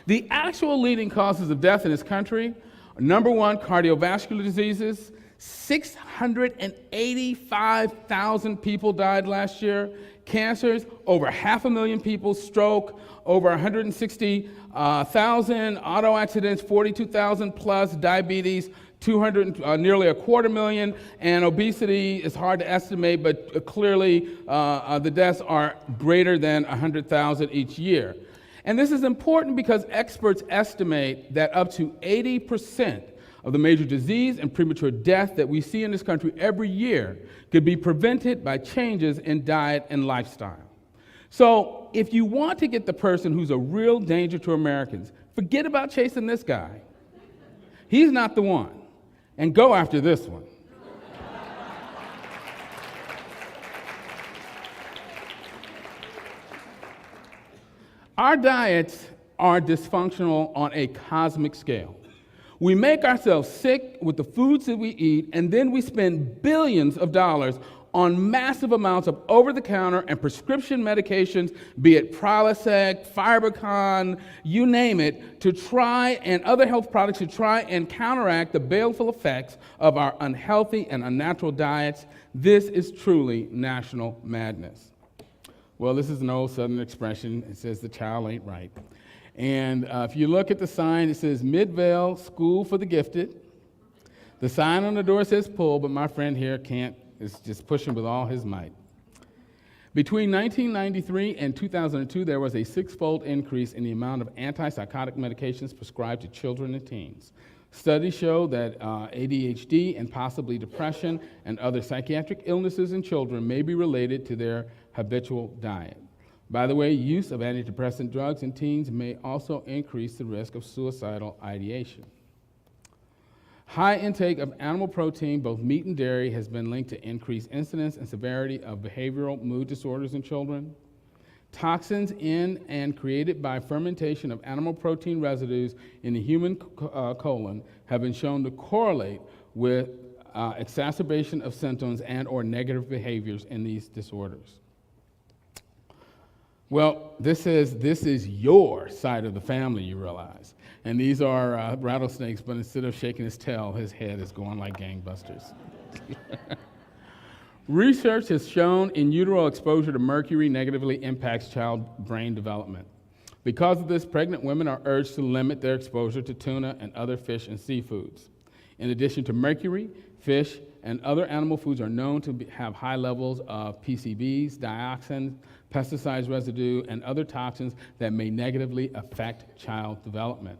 The actual leading causes of death in this country are number one, cardiovascular diseases. 685,000 people died last year. Cancers, over 500,000 people. Stroke, over 160,000. Auto accidents, 42,000 plus. Diabetes, nearly 250,000. And obesity is hard to estimate, but clearly the deaths are greater than 100,000 each year. And this is important because experts estimate that up to 80% of the major disease and premature death that we see in this country every year could be prevented by changes in diet and lifestyle. So if you want to get the person who's a real danger to Americans, forget about chasing this guy. He's not the one. And go after this one. Our diets are dysfunctional on a cosmic scale. We make ourselves sick with the foods that we eat, and then we spend billions of dollars on massive amounts of over-the-counter and prescription medications, be it Prilosec, Fibercon, you name it, and other health products to try and counteract the baleful effects of our unhealthy and unnatural diets. This is truly national madness. Well, this is an old Southern expression. It says the child ain't right. And if you look at the sign, it says Midvale School for the Gifted. The sign on the door says pull, but my friend here is just pushing with all his might. Between 1993 and 2002, there was a six-fold increase in the amount of antipsychotic medications prescribed to children and teens. Studies show that ADHD and possibly depression and other psychiatric illnesses in children may be related to their habitual diet. By the way, use of antidepressant drugs in teens may also increase the risk of suicidal ideation. High intake of animal protein, both meat and dairy, has been linked to increased incidence and severity of behavioral mood disorders in children. Toxins in and created by fermentation of animal protein residues in the human colon have been shown to correlate with exacerbation of symptoms and or negative behaviors in these disorders. Well, this is your side of the family, you realize. And these are rattlesnakes, but instead of shaking his tail, his head is going like gangbusters. Research has shown in utero exposure to mercury negatively impacts child brain development. Because of this, pregnant women are urged to limit their exposure to tuna and other fish and seafoods. In addition to mercury, fish and other animal foods are known to have high levels of PCBs, dioxins, pesticides residue, and other toxins that may negatively affect child development.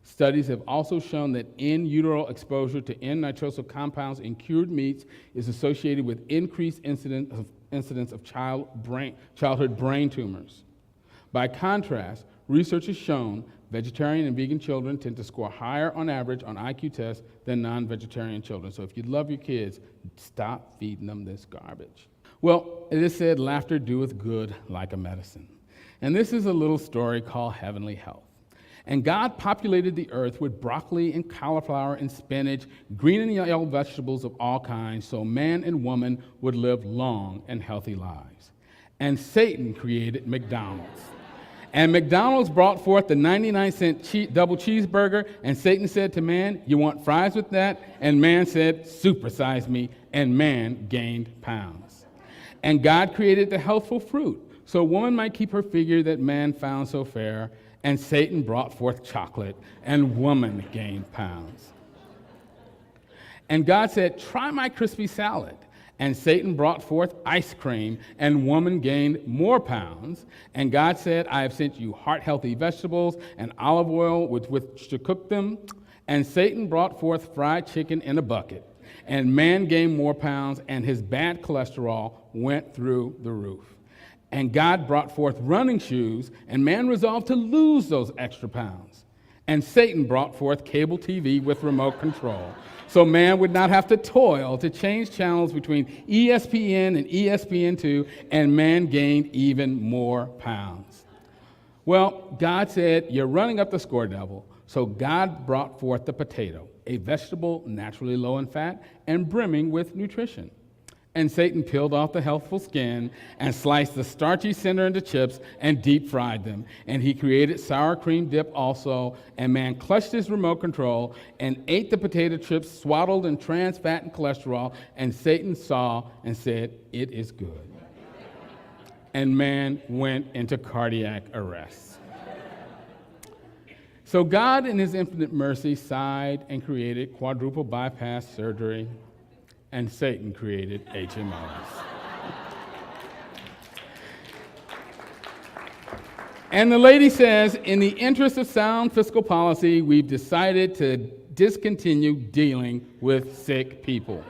Studies have also shown that in utero exposure to N-nitrosyl compounds in cured meats is associated with increased incidence of childhood brain tumors. By contrast, research has shown vegetarian and vegan children tend to score higher on average on IQ tests than non-vegetarian children. So if you love your kids, stop feeding them this garbage. Well, it is said, laughter doeth good like a medicine. And this is a little story called Heavenly Health. And God populated the earth with broccoli and cauliflower and spinach, green and yellow vegetables of all kinds, so man and woman would live long and healthy lives. And Satan created McDonald's. And McDonald's brought forth the 99-cent double cheeseburger, and Satan said to man, "You want fries with that?" And man said, "Supersize me," and man gained pounds. And God created the healthful fruit, so a woman might keep her figure that man found so fair, and Satan brought forth chocolate, and woman gained pounds. And God said, "Try my crispy salad." And Satan brought forth ice cream, and woman gained more pounds. And God said, "I have sent you heart-healthy vegetables and olive oil with which to cook them." And Satan brought forth fried chicken in a bucket. And man gained more pounds, and his bad cholesterol went through the roof. And God brought forth running shoes, and man resolved to lose those extra pounds. And Satan brought forth cable TV with remote control, so man would not have to toil to change channels between ESPN and ESPN2, and man gained even more pounds. Well, God said, "You're running up the score, devil." So God brought forth the potato, a vegetable naturally low in fat and brimming with nutrition. And Satan peeled off the healthful skin and sliced the starchy center into chips and deep fried them. And he created sour cream dip also. And man clutched his remote control and ate the potato chips swaddled in trans fat and cholesterol. And Satan saw and said, "It is good." And man went into cardiac arrest. So God, in his infinite mercy, sighed and created quadruple bypass surgery. And Satan created HMOs. And the lady says, in the interest of sound fiscal policy, we've decided to discontinue dealing with sick people.